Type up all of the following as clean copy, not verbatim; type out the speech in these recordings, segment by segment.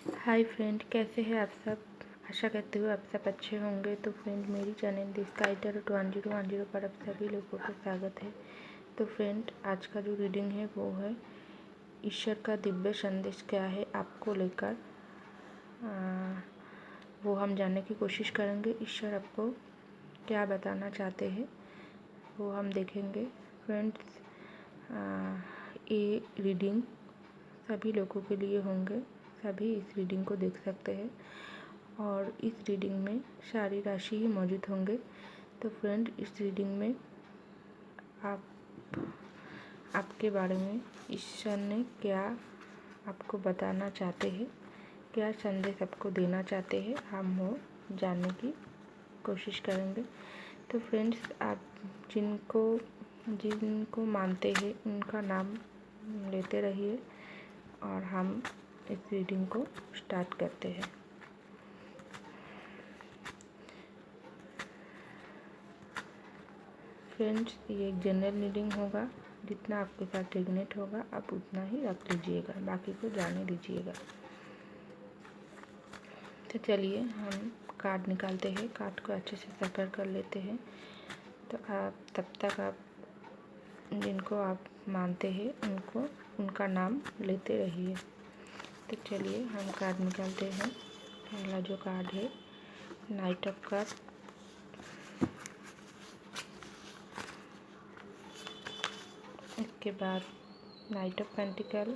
Hi friend, कैसे हैं आप सब। आशा करती हूँ आप सब अच्छे होंगे। तो फ्रेंड, मेरी चैनल द स्काई टैरो 1010 पर आप सभी लोगों का स्वागत है। तो फ्रेंड, आज का जो रीडिंग है वो है ईश्वर का दिव्य संदेश क्या है आपको लेकर, वो हम जानने की कोशिश करेंगे। ईश्वर आपको क्या बताना चाहते हैं वो हम देखेंगे। फ्रेंड्स, ये रीडिंग सभी लोगों के लिए होंगे, सभी इस रीडिंग को देख सकते हैं और इस रीडिंग में सारी राशि ही मौजूद होंगे। तो फ्रेंड, इस रीडिंग में आपके बारे में ईश्वर ने क्या आपको बताना चाहते हैं, क्या संदेश आपको देना चाहते हैं, हम वो जानने की कोशिश करेंगे। तो फ्रेंड्स, आप जिनको मानते हैं उनका नाम लेते रहिए और हम इस रीडिंग को स्टार्ट करते हैं। फ्रेंड्स, ये एक जनरल रीडिंग होगा। जितना आपके साथ रेजोनेट होगा आप उतना ही रख लीजिएगा, बाकी को जाने दीजिएगा। तो चलिए हम कार्ड निकालते हैं, कार्ड को अच्छे से सफर कर लेते हैं। तो आप तब तक आप जिनको आप मानते हैं उनका नाम लेते रहिए। तो चलिए हम कार्ड निकालते हैं। पहला जो कार्ड है नाइट ऑफ कप, इसके बाद नाइट ऑफ पेंटिकल,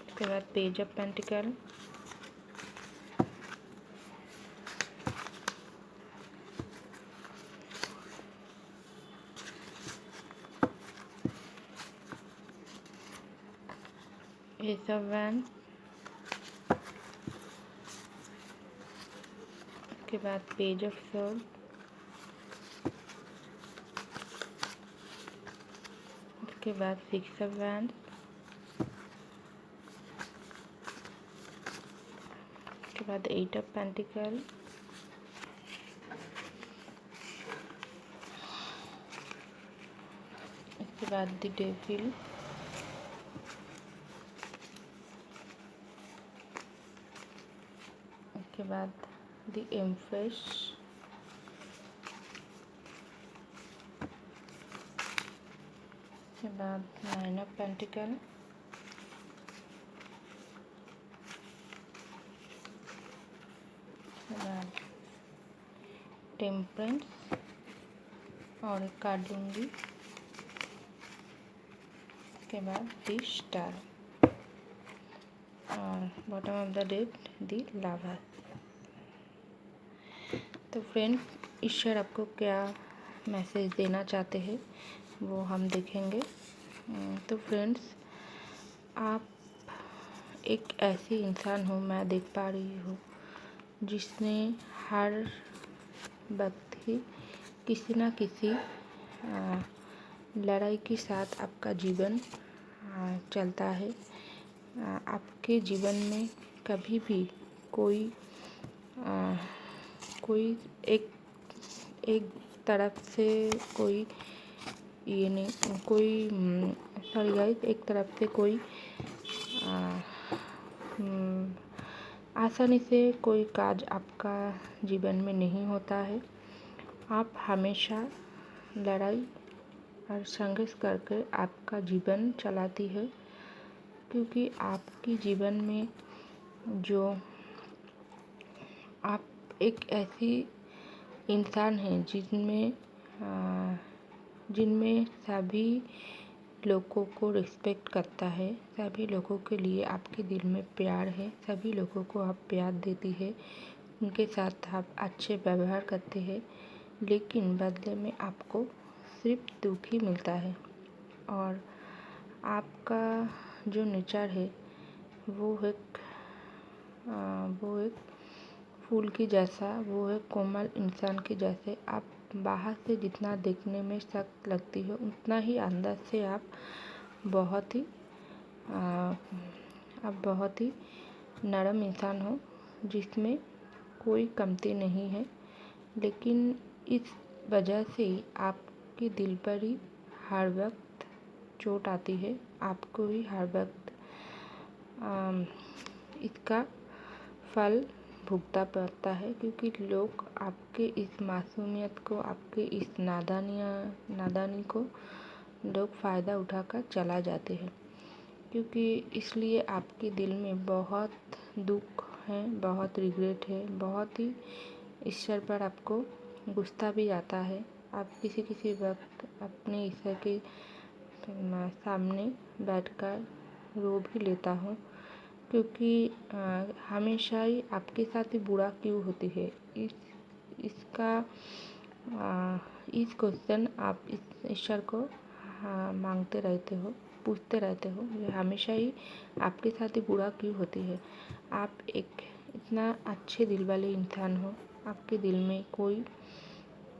इसके बाद page of pentacle, S of wand, इसके बाद पेज ऑफ सोर्ड, इसके बाद सिक्स ऑफ वैंड, इसके बाद एट ऑफ पेंटिकल, इसके बाद द डेविल, इसके बाद द एम्प्रेस, इसके बाद नाइन ऑफ पेंटिकल, इसके बाद टेम्परेंस और एक कार्ड लूँगी, इसके बाद द स्टार और bottom of the deck the lava. तो फ्रेंड, ईश्वर आपको क्या मैसेज देना चाहते हैं वो हम देखेंगे। तो फ्रेंड्स, आप एक ऐसी इंसान हो, मैं देख पा रही हूँ, जिसने हर वक्त ही किसी न किसी लड़ाई के साथ आपका जीवन चलता है। आपके जीवन में कभी भी कोई एक तरफ से कोई ये नहीं, कोई सॉरी गाइस, एक तरफ से कोई आसानी से कोई काज आपका जीवन में नहीं होता है। आप हमेशा लड़ाई और संघर्ष करके आपका जीवन चलाती है, क्योंकि आपके जीवन में जो आप एक ऐसी इंसान हैं जिनमें सभी लोगों को रिस्पेक्ट करता है, सभी लोगों के लिए आपके दिल में प्यार है, सभी लोगों को आप प्यार देती है, उनके साथ आप अच्छे व्यवहार करते हैं, लेकिन बदले में आपको सिर्फ दुख ही मिलता है। और आपका जो नेचर है वो एक फूल की जैसा, वो है कोमल इंसान के जैसे। आप बाहर से जितना देखने में सख्त लगती हो, उतना ही अंदर से आप बहुत ही नरम इंसान हो, जिसमें कोई कमती नहीं है। लेकिन इस वजह से ही आपके दिल पर ही हर वक्त चोट आती है, आपको ही हर वक्त इसका फल भुगतना पड़ता है, क्योंकि लोग आपके इस मासूमियत को, आपके इस नादानी को लोग फ़ायदा उठाकर चला जाते हैं। क्योंकि इसलिए आपके दिल में बहुत दुख है, बहुत रिग्रेट है, बहुत ही ईश्वर पर आपको गुस्सा भी आता है। आप किसी वक्त अपने ईश्वर के सामने बैठकर रो भी लेता हूँ, क्योंकि हमेशा ही आपके साथ ही बुरा क्यों होती है। इस क्वेश्चन आप इस ईश्वर को मांगते रहते हो, पूछते रहते हो, ये हमेशा ही आपके साथ ही बुरा क्यों होती है। आप एक इतना अच्छे दिल वाले इंसान हो, आपके दिल में कोई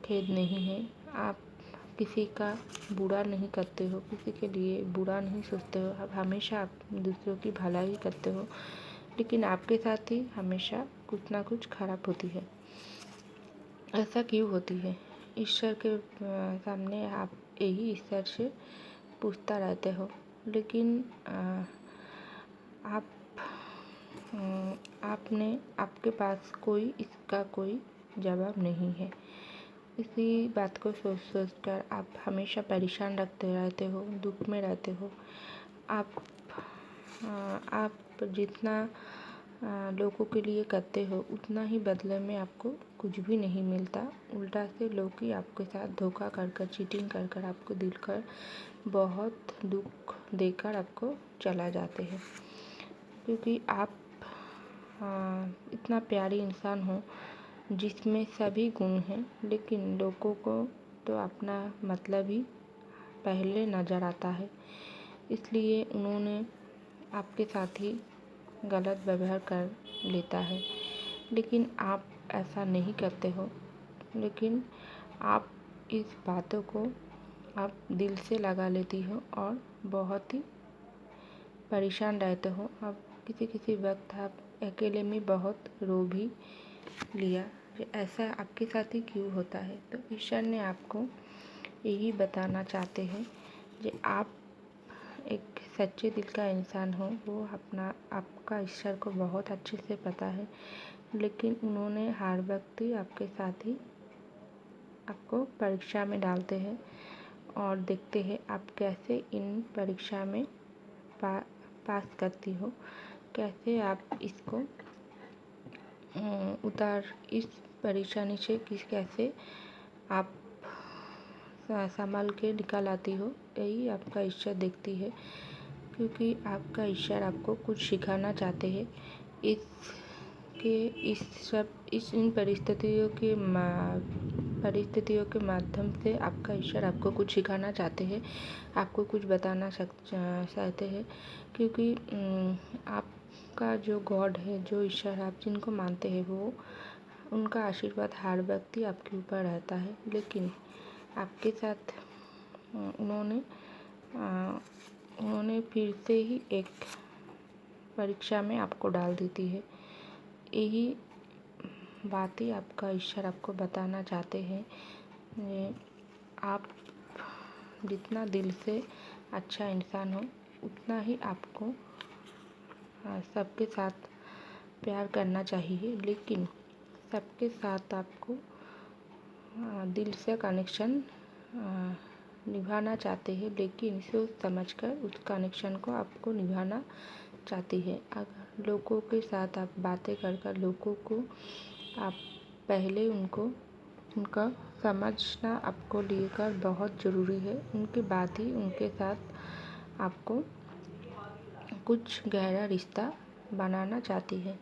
खेद नहीं है, आप किसी का बुरा नहीं करते हो, किसी के लिए बुरा नहीं सोचते हो, आप हमेशा आप दूसरों की भलाई करते हो, लेकिन आपके साथ ही हमेशा कुछ ना कुछ खराब होती है। ऐसा क्यों होती है? ईश्वर के सामने आप यही ईश्वर से पूछता रहते हो, लेकिन आपके पास कोई इसका कोई जवाब नहीं है। इसी बात को सोच कर आप हमेशा परेशान रहते हो, दुख में रहते हो। आप जितना लोगों के लिए करते हो, उतना ही बदले में आपको कुछ भी नहीं मिलता। उल्टा से लोग ही आपके साथ धोखा कर चीटिंग कर आपको दिल कर बहुत दुख देकर आपको चला जाते हैं। क्योंकि आप इतना प्यारी इंसान हो जिसमें सभी गुण हैं, लेकिन लोगों को तो अपना मतलब ही पहले नज़र आता है, इसलिए उन्होंने आपके साथ ही गलत व्यवहार कर लेता है। लेकिन आप ऐसा नहीं करते हो, लेकिन आप इस बातों को आप दिल से लगा लेती हो और बहुत ही परेशान रहते हो। आप किसी वक्त आप अकेले में बहुत रो भी लिया, ऐसा आपके साथ ही क्यों होता है। तो ईश्वर ने आपको यही बताना चाहते हैं कि आप एक सच्चे दिल का इंसान हो। वो आपका ईश्वर को बहुत अच्छे से पता है, लेकिन उन्होंने हर वक्त ही आपके साथ ही आपको परीक्षा में डालते हैं और देखते हैं आप कैसे इन परीक्षा में पास करती हो, कैसे आप इसको इस परेशानी से कैसे आप संभाल के निकल आती हो। यही आपका ईश्वर देखती है, क्योंकि आपका ईश्वर आपको कुछ सिखाना चाहते हैं। इन परिस्थितियों के माध्यम से आपका ईश्वर आपको कुछ सिखाना चाहते हैं, आपको कुछ बताना चाहते हैं। क्योंकि आपका जो गॉड है, जो ईश्वर आप जिनको मानते हैं, वो उनका आशीर्वाद हर वक्त ही आपके ऊपर रहता है। लेकिन आपके साथ उन्होंने फिर से ही एक परीक्षा में आपको डाल देती है। यही बात ही आपका ईश्वर आपको बताना चाहते हैं। आप जितना दिल से अच्छा इंसान हो, उतना ही आपको सबके साथ प्यार करना चाहिए। लेकिन सबके साथ आपको दिल से कनेक्शन निभाना चाहते हैं, लेकिन सोच समझकर उस कनेक्शन को आपको निभाना चाहती है। अगर लोगों के साथ आप बातें कर लोगों को आप पहले उनका समझना आपको लेकर बहुत ज़रूरी है। उनके बाद ही उनके साथ आपको कुछ गहरा रिश्ता बनाना चाहती है।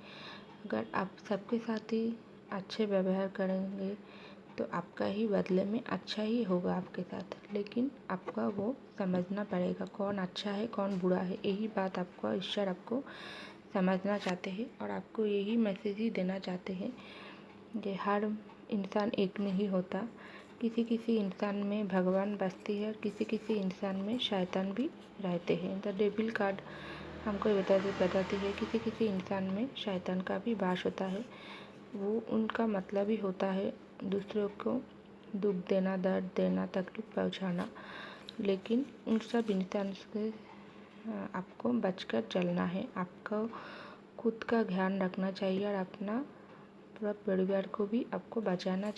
अगर आप सबके साथ ही अच्छे व्यवहार करेंगे तो आपका ही बदले में अच्छा ही होगा आपके साथ, लेकिन आपका वो समझना पड़ेगा कौन अच्छा है कौन बुरा है। यही बात आपका ईश्वर आपको समझना चाहते हैं और आपको यही मैसेज ही देना चाहते हैं कि हर इंसान एक नहीं होता। किसी इंसान में भगवान बसती है और किसी इंसान में शैतान भी रहते हैं। द डेविल कार्ड हमको बताती है किसी इंसान में शैतान का भी वास होता है। वो उनका मतलब ही होता है दूसरों को दुख देना, दर्द देना, तकलीफ पहुंचाना, लेकिन उन सब इंसान से आपको बचकर चलना है। आपको खुद का ध्यान रखना चाहिए और अपना पूरा परिवार को भी आपको बचाना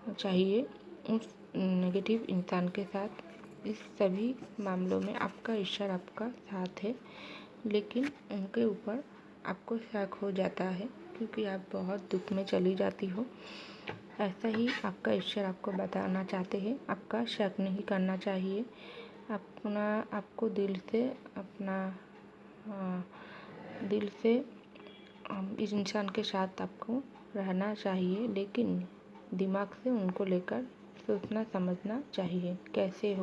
चाहिए उस नेगेटिव इंसान के साथ। इस सभी मामलों में आपका ईश्वर आपका साथ है, लेकिन उनके ऊपर आपको शक हो जाता है क्योंकि आप बहुत दुख में चली जाती हो। ऐसा ही आपका ईश्वर आपको बताना चाहते हैं, आपका शक नहीं करना चाहिए। आपको दिल से इस इंसान के साथ आपको रहना चाहिए, लेकिन दिमाग से उनको लेकर सोचना समझना चाहिए। कैसे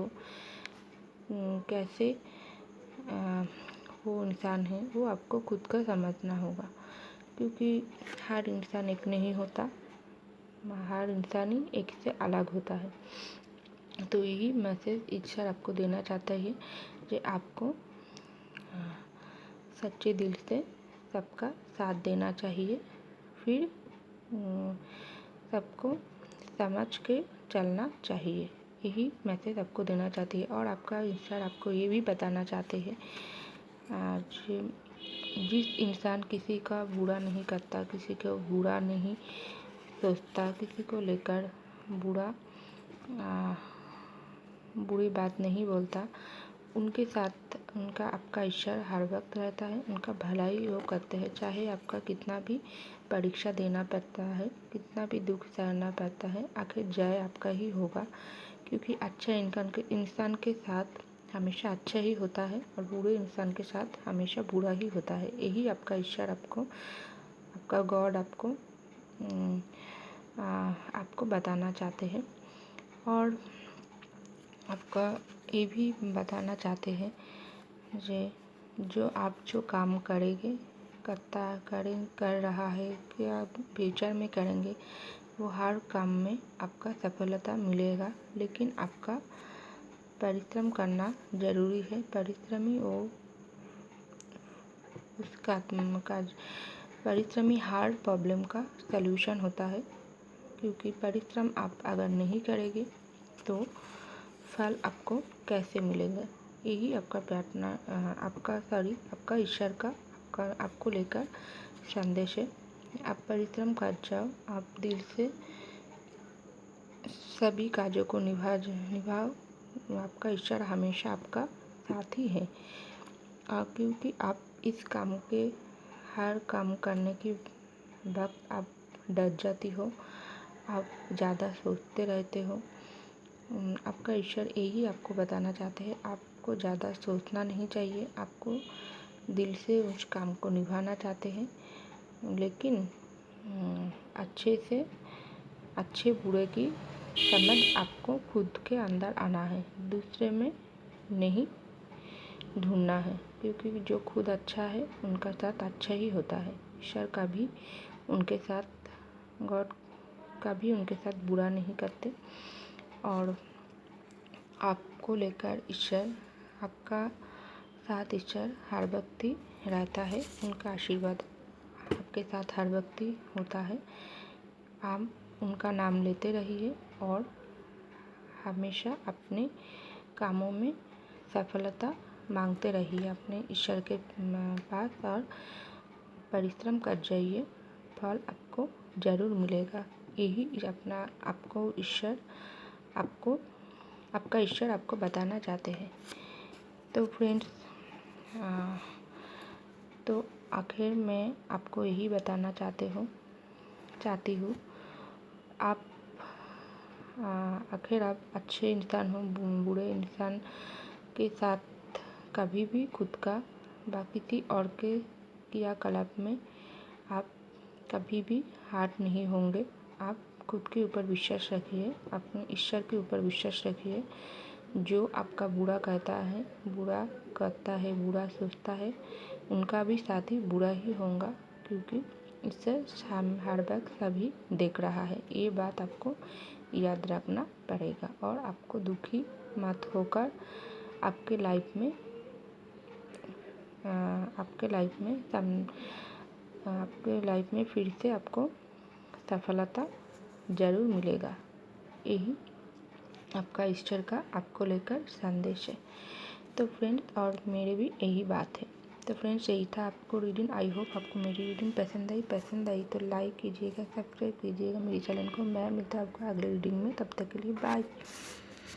वो इंसान है वो आपको खुद का समझना होगा, क्योंकि हर इंसान एक नहीं होता, हर इंसान ही एक से अलग होता है। तो यही मैसेज ईश्वर आपको देना चाहता है कि आपको सच्चे दिल से सबका साथ देना चाहिए, फिर सबको समझ के चलना चाहिए। यही मैसेज आपको देना चाहती है। और आपका ईश्वर आपको ये भी बताना चाहते हैं, जिस इंसान किसी का बुरा नहीं करता, किसी को बुरा नहीं सोचता, किसी को लेकर बुरी बात नहीं बोलता, उनके साथ उनका आपका ईश्वर हर वक्त रहता है। उनका भलाई वो करते हैं, चाहे आपका कितना भी परीक्षा देना पड़ता है, कितना भी दुख सहना पड़ता है, आखिर जय आपका ही होगा, क्योंकि अच्छा इंसान के साथ हमेशा अच्छा ही होता है और बुरे इंसान के साथ हमेशा बुरा ही होता है। यही आपका ईश्वर आपका गॉड आपको बताना चाहते हैं। और आपका ये भी बताना चाहते हैं जो आप जो काम कर रहा है कि आप फ्यूचर में करेंगे, वो हर काम में आपका सफलता मिलेगा, लेकिन आपका परिश्रम करना ज़रूरी है। परिश्रमी परिश्रमी हर प्रॉब्लम का सलूशन होता है, क्योंकि परिश्रम आप अगर नहीं करेंगे तो फल आपको कैसे मिलेगा। यही आपका प्रार्थना आपका ईश्वर का आपको लेकर संदेश है। आप परिश्रम कर जाओ, आप दिल से सभी कार्यों को निभाओ। आपका ईश्वर हमेशा आपका साथी है, क्योंकि आप इस हर काम करने के वक्त आप डर जाती हो, आप ज़्यादा सोचते रहते हो। आपका ईश्वर यही आपको बताना चाहते हैं, आपको ज़्यादा सोचना नहीं चाहिए। आपको दिल से उस काम को निभाना चाहते हैं, लेकिन अच्छे बुरे की समझ आपको खुद के अंदर आना है, दूसरे में नहीं ढूंढना है, क्योंकि जो खुद अच्छा है उनका साथ अच्छा ही होता है। ईश्वर का भी उनके साथ गॉड कभी उनके साथ बुरा नहीं करते। और आपको लेकर ईश्वर आपका साथ ईश्वर हर वक्त ही रहता है, उनका आशीर्वाद आपके साथ हर वक्त ही होता है। आप उनका नाम लेते रहिए और हमेशा अपने कामों में सफलता मांगते रहिए अपने ईश्वर के पास और परिश्रम कर जाइए, फल आपको ज़रूर मिलेगा। यही आपका ईश्वर आपको बताना चाहते हैं। तो फ्रेंड्स, तो आखिर मैं आपको यही बताना चाहती हूँ, आप आखिर आप अच्छे इंसान हो, बुरे इंसान के साथ कभी भी खुद का किसी और के क्रियाकलाप में आप कभी भी हार नहीं होंगे। आप खुद के ऊपर विश्वास रखिए, अपने ईश्वर के ऊपर विश्वास रखिए। जो आपका बुरा करता है, बुरा सोचता है, उनका भी साथ ही बुरा ही होगा, क्योंकि इससे हर वक्त सभी देख रहा है। ये बात आपको याद रखना पड़ेगा और आपको दुखी मत होकर आपके लाइफ में फिर से आपको सफलता ज़रूर मिलेगा। यही आपका ईस्टर का आपको लेकर संदेश है। तो फ्रेंड्स, और मेरे भी यही बात है। तो फ्रेंड्स, यही था आपको रीडिंग। आई होप आपको मेरी रीडिंग पसंद आई तो लाइक कीजिएगा, सब्सक्राइब कीजिएगा मेरे चैनल को। मैं मिलता हूँ आपको अगले रीडिंग में। तब तक के लिए बाय।